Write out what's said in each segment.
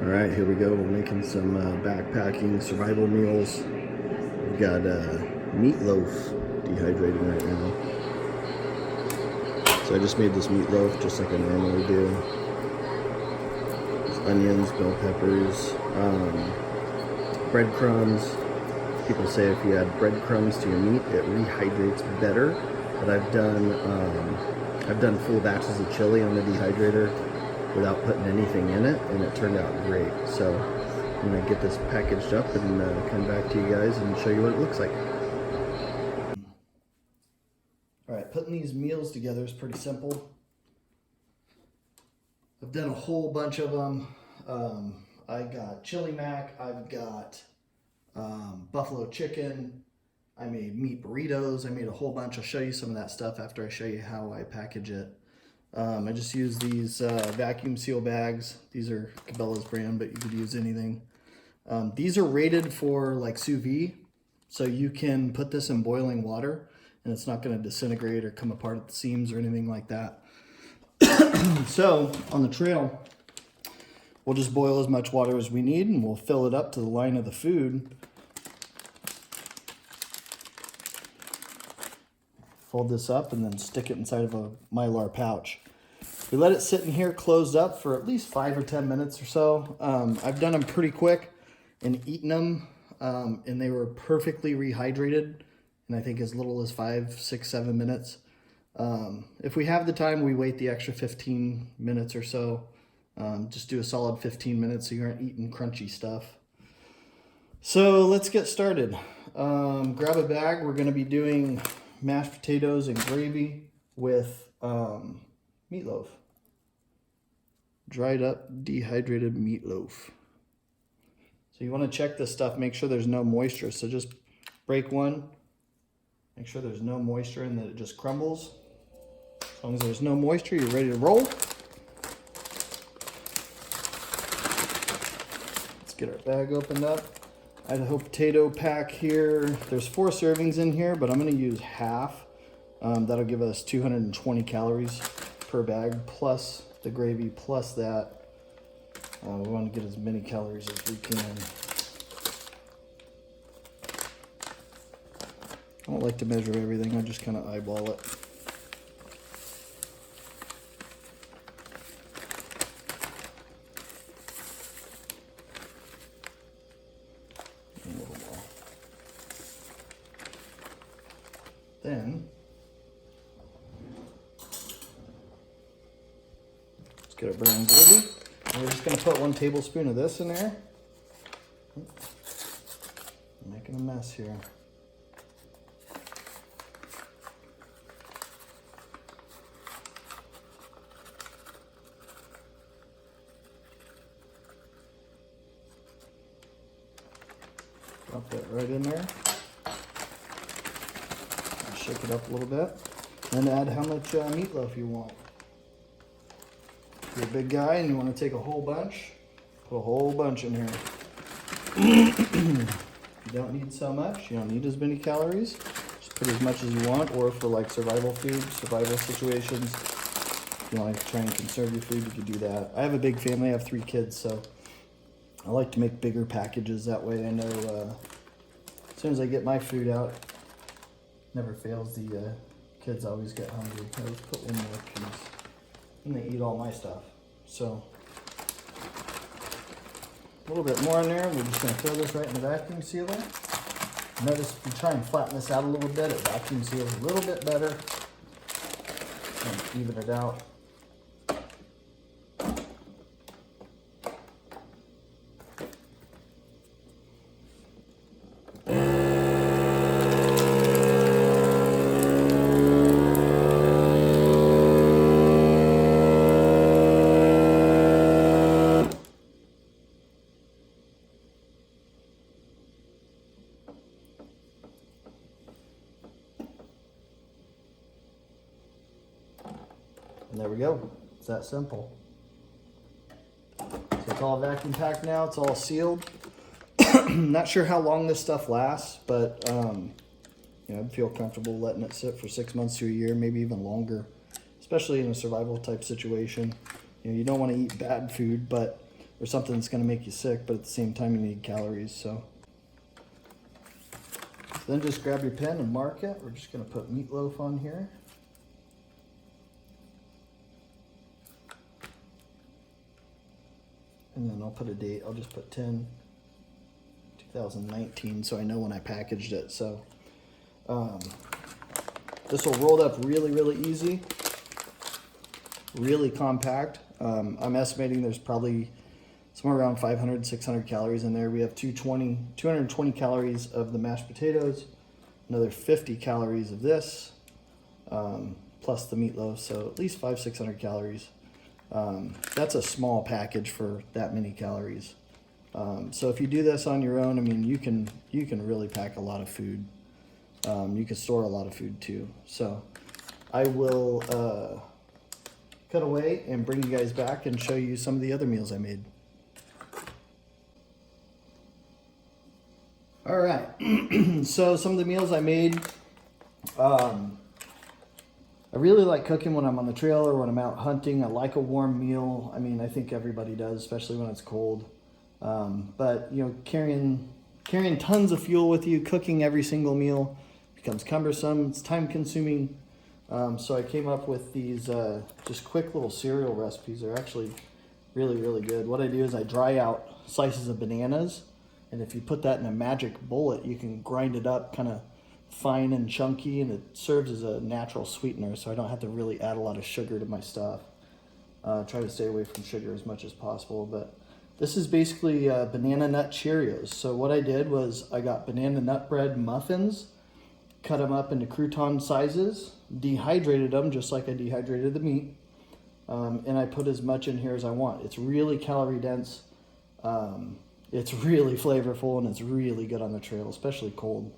All right, here we go. We're making some backpacking survival meals. We've got meatloaf dehydrating right now. So I just made this meatloaf just like I normally do. There's onions, bell peppers, breadcrumbs. People say if you add breadcrumbs to your meat, it rehydrates better. But I've done full batches of chili on the dehydrator without putting anything in it, and it turned out great. So I'm gonna get this packaged up and come back to you guys and show you what it looks like. All right, putting these meals together is pretty simple. I've done a whole bunch of them. I got chili mac, I've got buffalo chicken, I made meat burritos, I made a whole bunch. I'll show you some of that stuff after I show you how I package it. I just use these vacuum seal bags. These are Cabela's brand, but you could use anything. These are rated for like sous vide, so you can put this in boiling water and it's not going to disintegrate or come apart at the seams or anything like that. So on the trail, we'll just boil as much water as we need and we'll fill it up to the line of the food. Fold this up and then stick it inside of a Mylar pouch. We let it sit in here closed up for at least 5 or 10 minutes or so. I've done them pretty quick and eaten them, and they were perfectly rehydrated, and I think as little as 5, 6, 7 minutes. If we have the time, we wait the extra 15 minutes or so. Just do a solid 15 minutes so you aren't eating crunchy stuff. So let's get started. Grab a bag. We're going to be doing mashed potatoes and gravy with meatloaf. Dried up, dehydrated meatloaf. So you want to check this stuff, make sure there's no moisture. So just break one, make sure there's no moisture and that it just crumbles. As long as there's no moisture, you're ready to roll. Let's get our bag opened up. Idaho potato pack here. There's 4 servings in here, but I'm going to use half. That'll give us 220 calories per bag, plus the gravy, plus that. We want to get as many calories as we can. I don't like to measure everything. I just kind of eyeball it. Then let's get our brown gravy. And we're just going to put 1 tablespoon of this in there. I'm making a mess here. Drop that right in there. Shake it up a little bit, and add how much meatloaf you want. If you're a big guy and you want to take a whole bunch, put a whole bunch in here. You don't need so much, you don't need as many calories. Just put as much as you want, or for like survival food, survival situations, if you want to try and conserve your food, you could do that. I have a big family, I have 3 kids, so I like to make bigger packages. That way I know as soon as I get my food out, never fails, the kids always get hungry. Let's put 1 more piece. And they eat all my stuff. So, a little bit more in there. We're just going to throw this right in the vacuum sealer. Notice if you try and flatten this out a little bit, it vacuum seals a little bit better. And even it out. And there we go. It's that simple. So it's all vacuum packed now. It's all sealed. Not sure how long this stuff lasts, but you know, I'd feel comfortable letting it sit for 6 months to a year, maybe even longer, especially in a survival type situation. you don't want to eat bad food, but or something that's going to make you sick, but at the same time you need calories. So then just grab your pen and mark it. We're just going to put meatloaf on here. And then I'll put a date. I'll just put 10/2019 so I know when I packaged it. So this will roll up really, really easy, really compact. I'm estimating there's probably somewhere around 500, 600 calories in there. We have 220 calories of the mashed potatoes, another 50 calories of this, plus the meatloaf. So at least 500-600 calories. That's a small package for that many calories. So if you do this on your own, I mean, you can really pack a lot of food. You can store a lot of food too. So I will cut away and bring you guys back and show you some of the other meals I made. All right, so some of the meals I made, I really like cooking when I'm on the trail or when I'm out hunting. I like a warm meal. I mean, I think everybody does, especially when it's cold. But you know, carrying tons of fuel with you, cooking every single meal becomes cumbersome. It's time consuming. So I came up with these just quick little cereal recipes. They're actually really, really good. What I do is I dry out slices of bananas, and if you put that in a magic bullet, you can grind it up kind of fine and chunky, and it serves as a natural sweetener, so I don't have to really add a lot of sugar to my stuff. Try to stay away from sugar as much as possible, but this is basically banana nut Cheerios. So what I did was I got banana nut bread muffins, cut them up into crouton sizes, dehydrated them just like I dehydrated the meat, and I put as much in here as I want. It's really calorie dense, it's really flavorful, and it's really good on the trail, especially cold.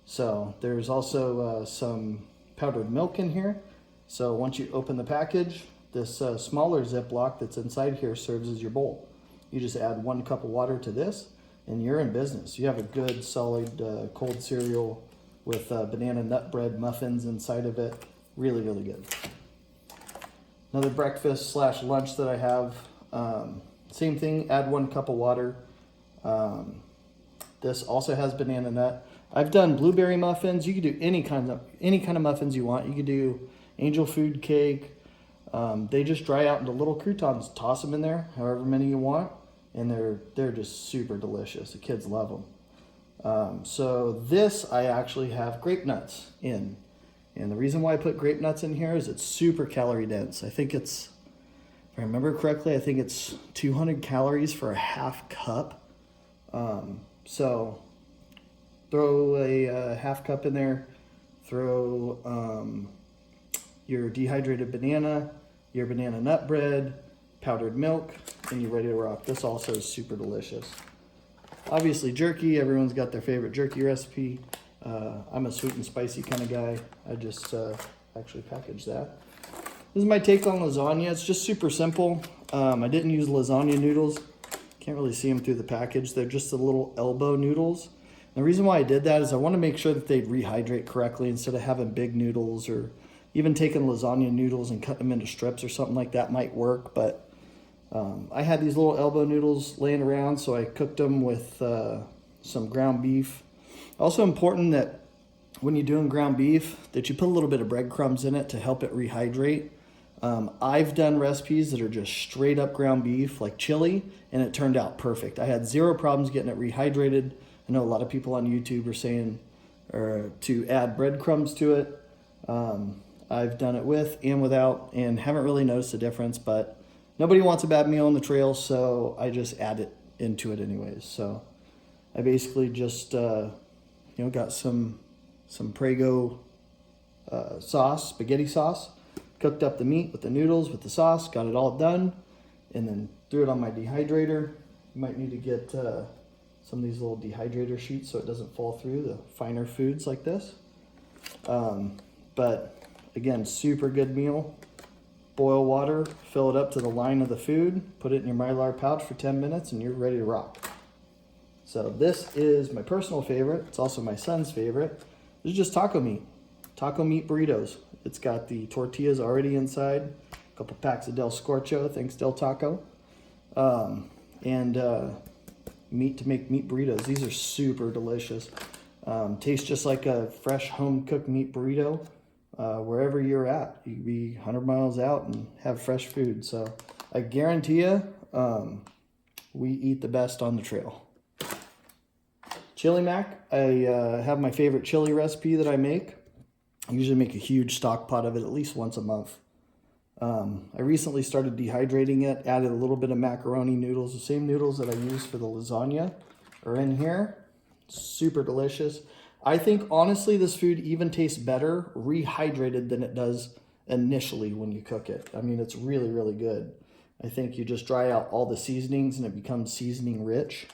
So there's also some powdered milk in here. So once you open the package, this smaller Ziploc that's inside here serves as your bowl. You just add 1 cup of water to this, and you're in business. You have a good, solid, cold cereal with banana nut bread muffins inside of it. Really, really good. Another breakfast / lunch that I have, same thing, add 1 cup of water. This also has banana nut. I've done blueberry muffins. You could do any kind of muffins you want. You could do angel food cake. They just dry out into little croutons. Toss them in there, however many you want, and they're just super delicious. The kids love them. So this I actually have grape nuts in, and the reason why I put grape nuts in here is it's super calorie dense. I think it's, if I remember correctly, I think it's 200 calories for a half cup. So throw a half cup in there, throw your dehydrated banana, your banana nut bread, powdered milk, and you're ready to rock. This also is super delicious. Obviously jerky, everyone's got their favorite jerky recipe. I'm a sweet and spicy kind of guy. I just actually packaged that. This is my take on lasagna. It's just super simple. I didn't use lasagna noodles. Can't really see them through the package. They're just the little elbow noodles. And the reason why I did that is I want to make sure that they'd rehydrate correctly instead of having big noodles, or even taking lasagna noodles and cutting them into strips or something like that might work. But I had these little elbow noodles laying around, so I cooked them with some ground beef. Also important that when you're doing ground beef, that you put a little bit of breadcrumbs in it to help it rehydrate. I've done recipes that are just straight up ground beef, like chili, and it turned out perfect. I had 0 problems getting it rehydrated. I know a lot of people on YouTube are saying to add breadcrumbs to it. I've done it with and without, and haven't really noticed a difference, but nobody wants a bad meal on the trail, so I just add it into it anyways. So I basically just got some Prego sauce, spaghetti sauce, cooked up the meat with the noodles, with the sauce, got it all done, and then threw it on my dehydrator. You might need to get some of these little dehydrator sheets so it doesn't fall through the finer foods like this. But again, super good meal. Boil water, fill it up to the line of the food, put it in your Mylar pouch for 10 minutes, and you're ready to rock. So this is my personal favorite. It's also my son's favorite. This is just taco meat burritos. It's got the tortillas already inside, couple packs of Del Scorcho, thanks Del Taco, and meat to make meat burritos. These are super delicious. Tastes just like a fresh home-cooked meat burrito. Wherever you're at, you can be 100 miles out and have fresh food. So I guarantee you, we eat the best on the trail. Chili mac, I have my favorite chili recipe that I make. I usually make a huge stock pot of it at least once a month. I recently started dehydrating it, added a little bit of macaroni noodles. The same noodles that I use for the lasagna are in here. Super delicious. I think honestly this food even tastes better rehydrated than it does initially when you cook it. I mean, it's really, really good. I think you just dry out all the seasonings and it becomes seasoning rich.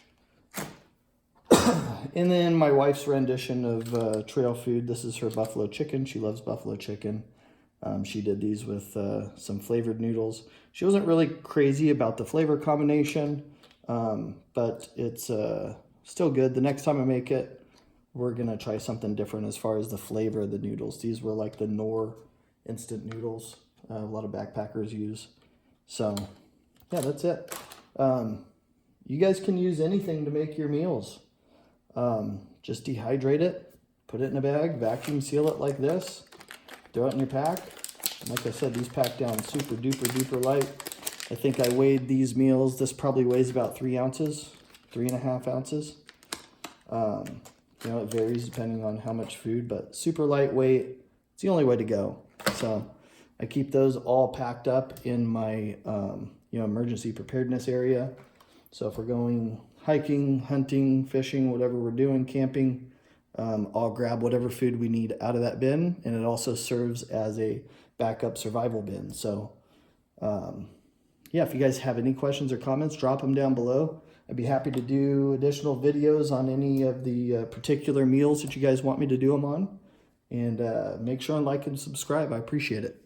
And then my wife's rendition of trail food. This is her buffalo chicken. She loves buffalo chicken. She did these with some flavored noodles. She wasn't really crazy about the flavor combination, but it's still good. The next time I make it, we're going to try something different as far as the flavor of the noodles. These were like the Knorr instant noodles a lot of backpackers use. So, yeah, that's it. You guys can use anything to make your meals. Just dehydrate it, put it in a bag, vacuum seal it like this, throw it in your pack. Like I said, these pack down super duper duper light. I think I weighed these meals. This probably weighs about 3 ounces, 3.5 ounces. You know, it varies depending on how much food, but super lightweight. It's the only way to go. So I keep those all packed up in my you know, emergency preparedness area. So if we're going hiking, hunting, fishing, whatever we're doing, camping, I'll grab whatever food we need out of that bin, and it also serves as a backup survival bin. So yeah, if you guys have any questions or comments, drop them down below. I'd be happy to do additional videos on any of the particular meals that you guys want me to do them on. And make sure and like and subscribe. I appreciate it.